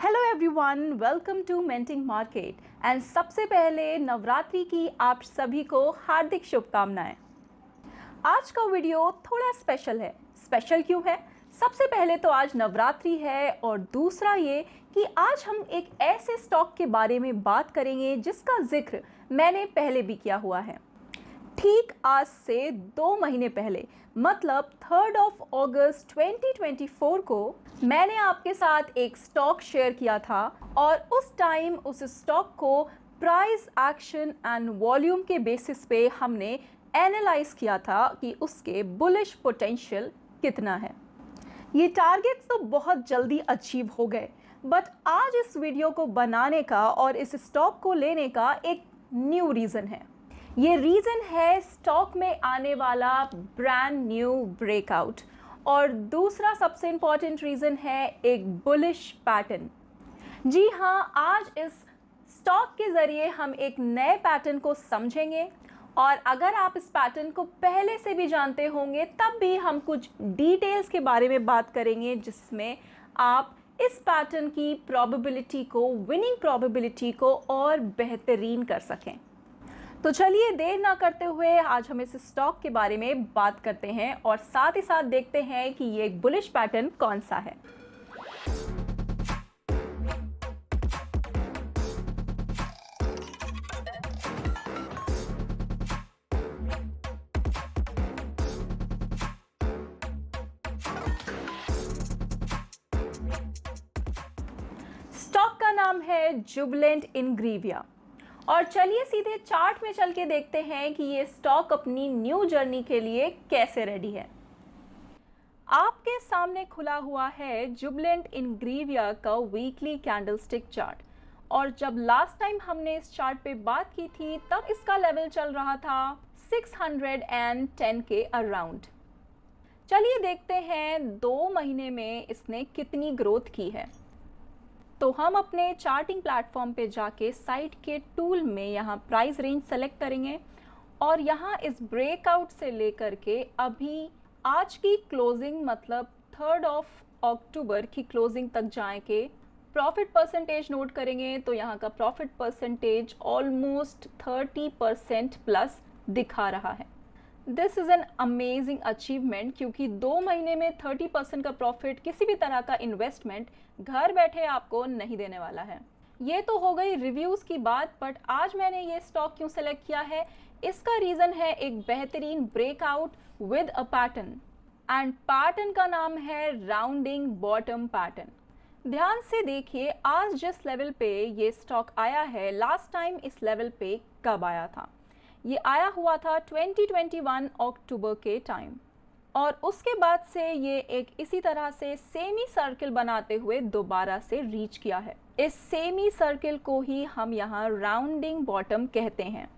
Hello everyone, welcome to minting market and सबसे पहले नवरात्रि की आप सभी को हार्दिक शुभकामनाएं। आज का वीडियो थोड़ा स्पेशल है। स्पेशल क्यों है? सबसे पहले तो आज नवरात्रि है और दूसरा ये कि आज हम एक ऐसे स्टॉक के बारे में बात करेंगे जिसका जिक्र मैंने पहले भी किया हुआ है। ठीक आज से 2 महीने पहले मतलब 3 अगस्त 2024 को मैंने आपके साथ एक स्टॉक शेयर किया था और उस टाइम उस स्टॉक को प्राइस एक्शन एंड वॉल्यूम के बेसिस पे हमने एनालाइज किया था कि उसके बुलिश पोटेंशियल कितना है। ये टारगेट्स तो बहुत जल्दी अचीव हो गए, बट आज इस वीडियो को बनाने का और इस स्टॉक को लेने का एक न्यू रीज़न है। ये रीज़न है स्टॉक में आने वाला ब्रांड न्यू ब्रेकआउट और दूसरा सबसे इम्पॉर्टेंट रीज़न है एक बुलिश पैटर्न। जी हाँ, आज इस स्टॉक के ज़रिए हम एक नए पैटर्न को समझेंगे और अगर आप इस पैटर्न को पहले से भी जानते होंगे तब भी हम कुछ डिटेल्स के बारे में बात करेंगे जिसमें आप इस पैटर्न की प्रोबेबिलिटी को, विनिंग प्रोबेबिलिटी को और बेहतरीन कर सकें। तो चलिए देर ना करते हुए आज हम इस स्टॉक के बारे में बात करते हैं और साथ ही साथ देखते हैं कि ये एक बुलिश पैटर्न कौन सा है। स्टॉक का नाम है जुबिलेंट इंग्रेविया और चलिए सीधे चार्ट में चल के देखते हैं कि ये स्टॉक अपनी न्यू जर्नी के लिए कैसे रेडी है। आपके सामने खुला हुआ है जुबिलेंट इंग्रेविया का वीकली कैंडलस्टिक चार्ट और जब लास्ट टाइम हमने इस चार्ट पे बात की थी तब इसका लेवल चल रहा था 610 के अराउंड। चलिए देखते हैं 2 महीने में इसने कितनी ग्रोथ की है। तो हम अपने चार्टिंग प्लेटफॉर्म पे जाके साइट के टूल में यहाँ प्राइस रेंज सेलेक्ट करेंगे और यहाँ इस ब्रेकआउट से लेकर के अभी आज की क्लोजिंग मतलब 3 अक्टूबर की क्लोजिंग तक जाए के प्रॉफिट परसेंटेज नोट करेंगे तो यहाँ का प्रॉफिट परसेंटेज ऑलमोस्ट 30% प्लस दिखा रहा है। This is an amazing achievement क्योंकि 2 महीने में 30% का प्रॉफिट किसी भी तरह का इन्वेस्टमेंट घर बैठे आपको नहीं देने वाला है। ये तो हो गई रिव्यूज़ की बात, बट आज मैंने ये स्टॉक क्यों सेलेक्ट किया है, इसका रीज़न है एक बेहतरीन breakout with a pattern and pattern का नाम है राउंडिंग बॉटम पैटर्न। ध्यान से देखिए आज जिस लेवल पे ये स्टॉक आया है, लास्ट टाइम इस लेवल पे कब आया था? ये आया हुआ था 2021 अक्टूबर के टाइम और उसके बाद से ये एक इसी तरह से सेमी सर्कल बनाते हुए दोबारा से रीच किया है। इस सेमी सर्कल को ही हम यहाँ राउंडिंग बॉटम कहते हैं।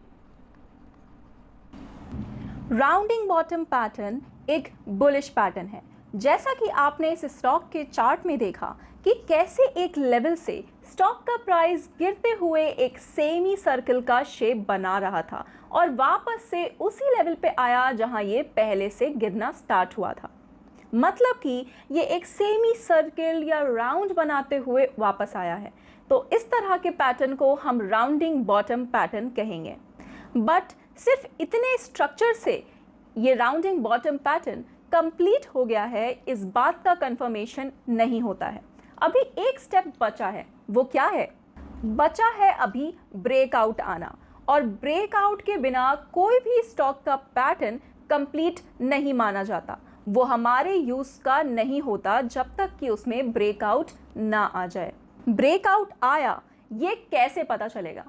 राउंडिंग बॉटम पैटर्न एक बुलिश पैटर्न है। जैसा कि आपने इस स्टॉक के चार्ट में देखा कि कैसे एक लेवल से स्टॉक का प्राइस गिरते हुए एक सेमी सर्कल का शेप बना रहा था और वापस से उसी लेवल पे आया जहां ये पहले से गिरना स्टार्ट हुआ था। मतलब कि ये एक सेमी सर्कल या राउंड बनाते हुए वापस आया है। तो इस तरह के पैटर्न को हम राउंडिंग बॉटम पैटर्न कहेंगे। बट सिर्फ इतने स्ट्रक्चर से ये राउंडिंग बॉटम पैटर्न कंप्लीट हो गया है इस बात का कंफर्मेशन नहीं होता है। अभी एक स्टेप बचा है। वो क्या है? बचा है अभी ब्रेकआउट आना और ब्रेकआउट के बिना कोई भी स्टॉक का पैटर्न कंप्लीट नहीं माना जाता। वो हमारे यूज़ का नहीं होता जब तक कि उसमें ब्रेकआउट ना आ जाए। ब्रेकआउट आया ये कैसे पता चलेगा?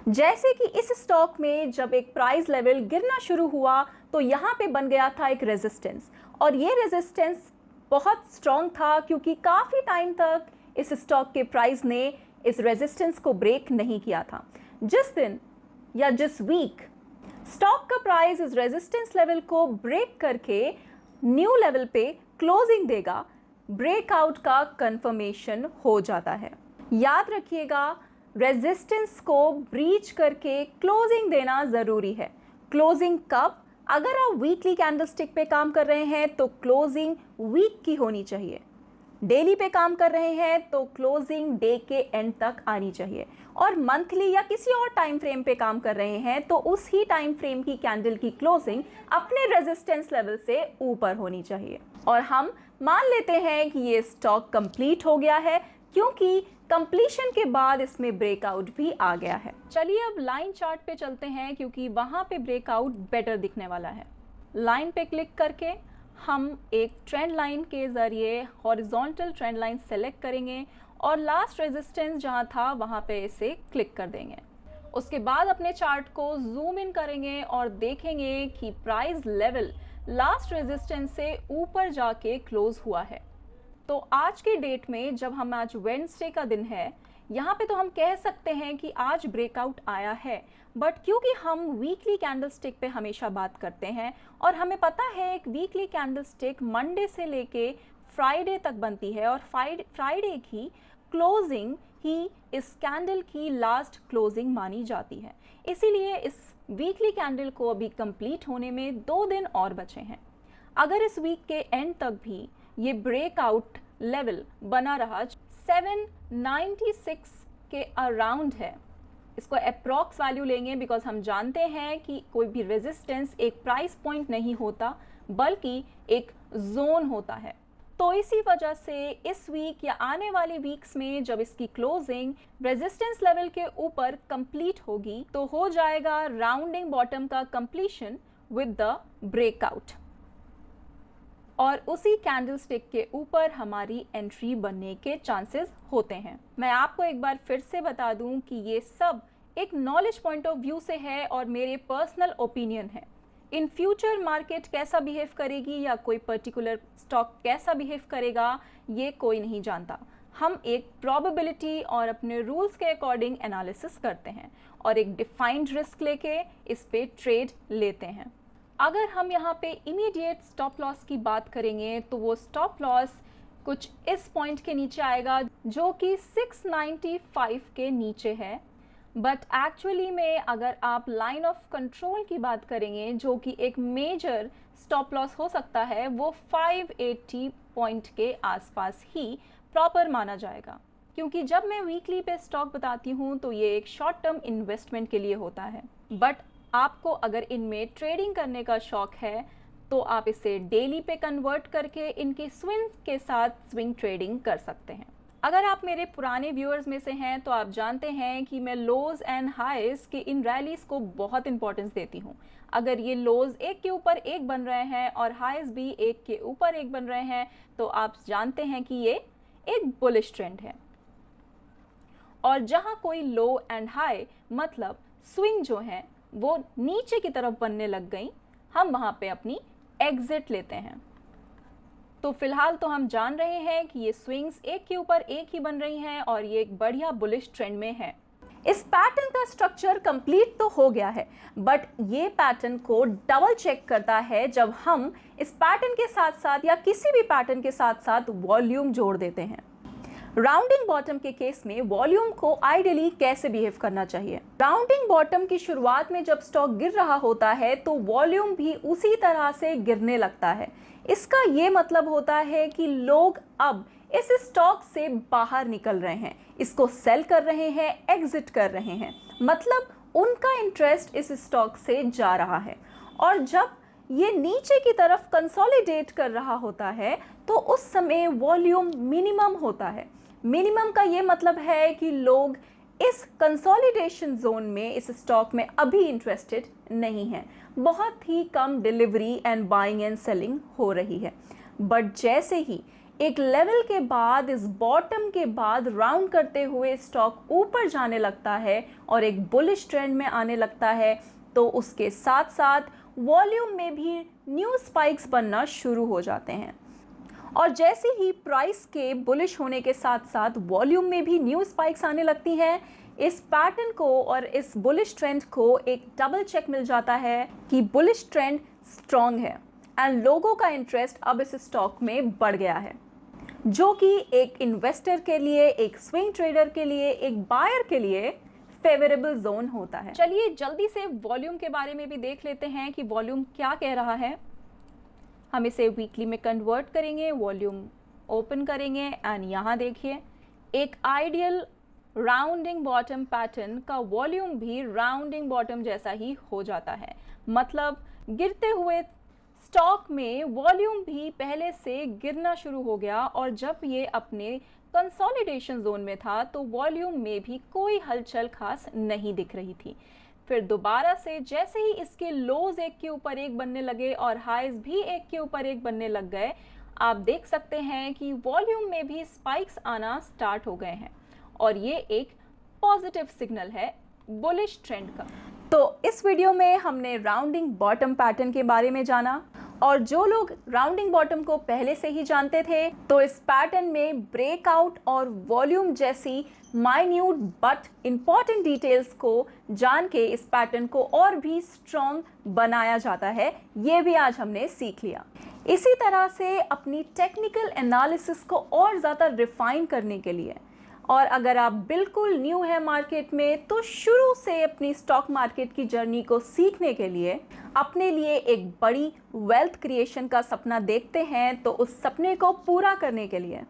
जैसे कि इस स्टॉक में जब एक प्राइस लेवल गिरना शुरू हुआ तो यहाँ पे बन गया था एक रेजिस्टेंस और ये रेजिस्टेंस बहुत स्ट्रॉन्ग था क्योंकि काफ़ी टाइम तक इस स्टॉक के प्राइस ने इस रेजिस्टेंस को ब्रेक नहीं किया था। जिस दिन या जिस वीक स्टॉक का प्राइस इस रेजिस्टेंस लेवल को ब्रेक करके न्यू लेवल पे क्लोजिंग देगा, ब्रेकआउट का कंफर्मेशन हो जाता है। याद रखिएगा, रेजिस्टेंस को ब्रीच करके क्लोजिंग देना ज़रूरी है। क्लोजिंग कब? अगर आप वीकली कैंडलस्टिक पे काम कर रहे हैं तो क्लोजिंग वीक की होनी चाहिए। डेली पे काम कर रहे हैं तो क्लोजिंग डे के एंड तक आनी चाहिए, और मंथली या किसी और टाइम फ्रेम पे काम कर रहे हैं तो उस ही टाइम फ्रेम की कैंडल की क्लोजिंग अपने रेजिस्टेंस लेवल से ऊपर होनी चाहिए। और हम मान लेते हैं कि ये स्टॉक कंप्लीट हो गया है, क्योंकि कंप्लीशन के बाद इसमें ब्रेकआउट भी आ गया है। चलिए अब लाइन चार्ट पे चलते हैं, क्योंकि वहाँ पे ब्रेकआउट बेटर दिखने वाला है। लाइन पे क्लिक करके हम एक ट्रेंड लाइन के ज़रिए हॉरिजॉन्टल ट्रेंड लाइन सेलेक्ट करेंगे और लास्ट रेजिस्टेंस जहाँ था वहाँ पे इसे क्लिक कर देंगे। उसके बाद अपने चार्ट को जूम इन करेंगे और देखेंगे कि प्राइस लेवल लास्ट रेजिस्टेंस से ऊपर जाके क्लोज हुआ है। तो आज की डेट में, जब हम आज वेडनेसडे का दिन है, यहाँ पे तो हम कह सकते हैं कि आज ब्रेकआउट आया है, बट क्योंकि हम वीकली कैंडलस्टिक पे हमेशा बात करते हैं और हमें पता है एक वीकली कैंडलस्टिक मंडे से लेके फ्राइडे तक बनती है और फ्राइडे की क्लोजिंग ही इस कैंडल की लास्ट क्लोजिंग मानी जाती है। इसीलिए इस वीकली कैंडल को अभी कंप्लीट होने में 2 दिन और बचे हैं। अगर इस वीक के एंड तक भी ये ब्रेकआउट लेवल बना रहा 796 के अराउंड है, इसको अप्रॉक्स वैल्यू लेंगे, बिकॉज हम जानते हैं कि कोई भी रेजिस्टेंस एक प्राइस पॉइंट नहीं होता बल्कि एक जोन होता है। तो इसी वजह से इस वीक या आने वाले वीक्स में जब इसकी क्लोजिंग रेजिस्टेंस लेवल के ऊपर कंप्लीट होगी तो हो जाएगा राउंडिंग बॉटम का कंप्लीशन विद द ब्रेकआउट, और उसी कैंडलस्टिक के ऊपर हमारी एंट्री बनने के चांसेस होते हैं। मैं आपको एक बार फिर से बता दूं कि ये सब एक नॉलेज पॉइंट ऑफ व्यू से है और मेरे पर्सनल ओपिनियन है। इन फ्यूचर मार्केट कैसा बिहेव करेगी या कोई पर्टिकुलर स्टॉक कैसा बिहेव करेगा, ये कोई नहीं जानता। हम एक प्रोबेबिलिटी और अपने रूल्स के अकॉर्डिंग एनालिसिस करते हैं और एक डिफाइंड रिस्क लेके इस पे ट्रेड लेते हैं। अगर हम यहाँ पे इमीडिएट स्टॉप लॉस की बात करेंगे तो वो स्टॉप लॉस कुछ इस पॉइंट के नीचे आएगा जो कि 695 के नीचे है, बट एक्चुअली में अगर आप लाइन ऑफ कंट्रोल की बात करेंगे जो कि एक मेजर स्टॉप लॉस हो सकता है, वो 580 पॉइंट के आसपास ही प्रॉपर माना जाएगा। क्योंकि जब मैं वीकली पे स्टॉक बताती हूँ तो ये एक शॉर्ट टर्म इन्वेस्टमेंट के लिए होता है, बट आपको अगर इनमें ट्रेडिंग करने का शौक है तो आप इसे डेली पे कन्वर्ट करके इनकी स्विंग के साथ स्विंग ट्रेडिंग कर सकते हैं। अगर आप मेरे पुराने व्यूअर्स में से हैं तो आप जानते हैं कि मैं लोज एंड हाइज की इन रैलीज को बहुत इंपॉर्टेंस देती हूँ। अगर ये लोज एक के ऊपर एक बन रहे हैं और हाइज भी एक के ऊपर एक बन रहे हैं तो आप जानते हैं कि ये एक बुलिश ट्रेंड है। और जहाँ कोई लो एंड हाई मतलब स्विंग जो है वो नीचे की तरफ बनने लग गई, हम वहाँ पे अपनी एग्जिट लेते हैं। तो फिलहाल तो हम जान रहे हैं कि ये स्विंग्स एक के ऊपर एक ही बन रही हैं और ये एक बढ़िया बुलिश ट्रेंड में है। इस पैटर्न का स्ट्रक्चर कंप्लीट तो हो गया है, बट ये पैटर्न को डबल चेक करता है जब हम इस पैटर्न के साथ साथ या किसी भी पैटर्न के साथ साथ वॉल्यूम जोड़ देते हैं। राउंडिंग बॉटम के केस में वॉल्यूम को आइडियली कैसे बिहेव करना चाहिए? राउंडिंग बॉटम की शुरुआत में जब स्टॉक गिर रहा होता है तो वॉल्यूम भी उसी तरह से गिरने लगता है। इसका ये मतलब होता है कि लोग अब इस स्टॉक से बाहर निकल रहे हैं, इसको सेल कर रहे हैं, एग्जिट कर रहे हैं, मतलब उनका इंटरेस्ट इस स्टॉक से जा रहा है। और जब ये नीचे की तरफ कंसोलिडेट कर रहा होता है तो उस समय वॉल्यूम मिनिमम होता है। मिनिमम का ये मतलब है कि लोग इस कंसोलिडेशन जोन में इस स्टॉक में अभी इंटरेस्टेड नहीं है, बहुत ही कम delivery and buying and selling हो रही है। बट जैसे ही एक लेवल के बाद इस बॉटम के बाद राउंड करते हुए स्टॉक ऊपर जाने लगता है और एक बुलिश ट्रेंड में आने लगता है तो उसके साथ साथ वॉल्यूम में भी न्यू स्पाइक्स बनना शुरू हो जाते हैं। और जैसे ही प्राइस के बुलिश होने के साथ साथ वॉल्यूम में भी न्यू स्पाइक्स आने लगती हैं, इस पैटर्न को और इस बुलिश ट्रेंड को एक डबल चेक मिल जाता है कि बुलिश ट्रेंड स्ट्रॉन्ग है एंड लोगों का इंटरेस्ट अब इस स्टॉक में बढ़ गया है, जो कि एक इन्वेस्टर के लिए, एक स्विंग ट्रेडर के लिए, एक बायर के लिए फेवरेबल जोन होता है। चलिए जल्दी से वॉल्यूम के बारे में भी देख लेते हैं कि वॉल्यूम क्या कह रहा है। हम इसे वीकली में कन्वर्ट करेंगे, वॉल्यूम ओपन करेंगे एंड यहाँ देखिए एक आइडियल राउंडिंग बॉटम पैटर्न का वॉल्यूम भी राउंडिंग बॉटम जैसा ही हो जाता है। मतलब गिरते हुए स्टॉक में वॉल्यूम भी पहले से गिरना शुरू हो गया और जब ये अपने कंसोलिडेशन जोन में था तो वॉल्यूम में भी कोई हलचल खास नहीं दिख रही थी। फिर दोबारा से जैसे ही इसके लोज एक के ऊपर एक बनने लगे और हाइज भी एक के ऊपर एक बनने लग गए, आप देख सकते हैं कि वॉल्यूम में भी स्पाइक्स आना स्टार्ट हो गए हैं और ये एक पॉजिटिव सिग्नल है बुलिश ट्रेंड का। तो इस वीडियो में हमने राउंडिंग बॉटम पैटर्न के बारे में जाना और जो लोग राउंडिंग बॉटम को पहले से ही जानते थे तो इस पैटर्न में ब्रेकआउट और वॉल्यूम जैसी माइन्यूट बट इंपॉर्टेंट डिटेल्स को जान के इस पैटर्न को और भी स्ट्रॉन्ग बनाया जाता है, ये भी आज हमने सीख लिया। इसी तरह से अपनी टेक्निकल एनालिसिस को और ज़्यादा रिफाइन करने के लिए और अगर आप बिल्कुल न्यू है मार्केट में तो शुरू से अपनी स्टॉक मार्केट की जर्नी को सीखने के लिए अपने लिए एक बड़ी वेल्थ क्रिएशन का सपना देखते हैं तो उस सपने को पूरा करने के लिए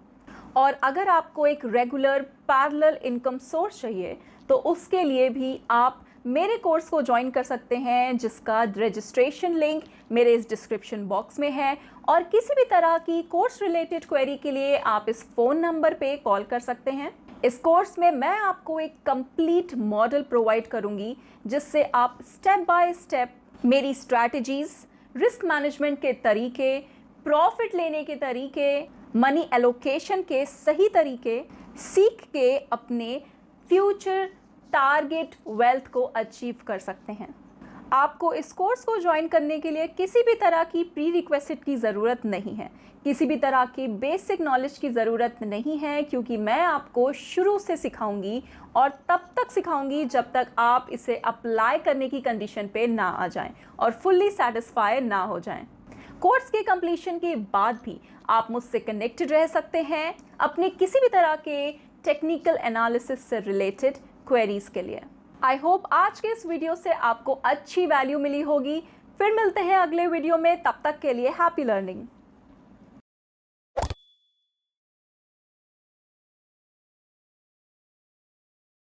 और अगर आपको एक रेगुलर पैरेलल इनकम सोर्स चाहिए तो उसके लिए भी आप मेरे कोर्स को ज्वाइन कर सकते हैं जिसका रजिस्ट्रेशन लिंक मेरे इस डिस्क्रिप्शन बॉक्स में है और किसी भी तरह की कोर्स रिलेटेड क्वेरी के लिए आप इस फ़ोन नंबर पे कॉल कर सकते हैं। इस कोर्स में मैं आपको एक कंप्लीट मॉडल प्रोवाइड करूंगी जिससे आप स्टेप बाय स्टेप मेरी स्ट्रैटेजीज, रिस्क मैनेजमेंट के तरीके, प्रॉफिट लेने के तरीके, मनी एलोकेशन के सही तरीके सीख के अपने फ्यूचर टारगेट वेल्थ को अचीव कर सकते हैं। आपको इस कोर्स को ज्वाइन करने के लिए किसी भी तरह की प्री रिक्वेस्ट की ज़रूरत नहीं है, किसी भी तरह की बेसिक नॉलेज की ज़रूरत नहीं है क्योंकि मैं आपको शुरू से सिखाऊंगी और तब तक सिखाऊंगी जब तक आप इसे अप्लाई करने की कंडीशन पे ना आ जाएं और फुल्ली सेटिस्फाई ना हो जाएं। कोर्स के कंप्लीशन के बाद भी आप मुझसे कनेक्टेड रह सकते हैं अपने किसी भी तरह के टेक्निकल एनालिसिस से रिलेटेड क्वेरीज के लिए। आई होप आज के इस वीडियो से आपको अच्छी वैल्यू मिली होगी। फिर मिलते हैं अगले वीडियो में, तब तक के लिए हैप्पी लर्निंग।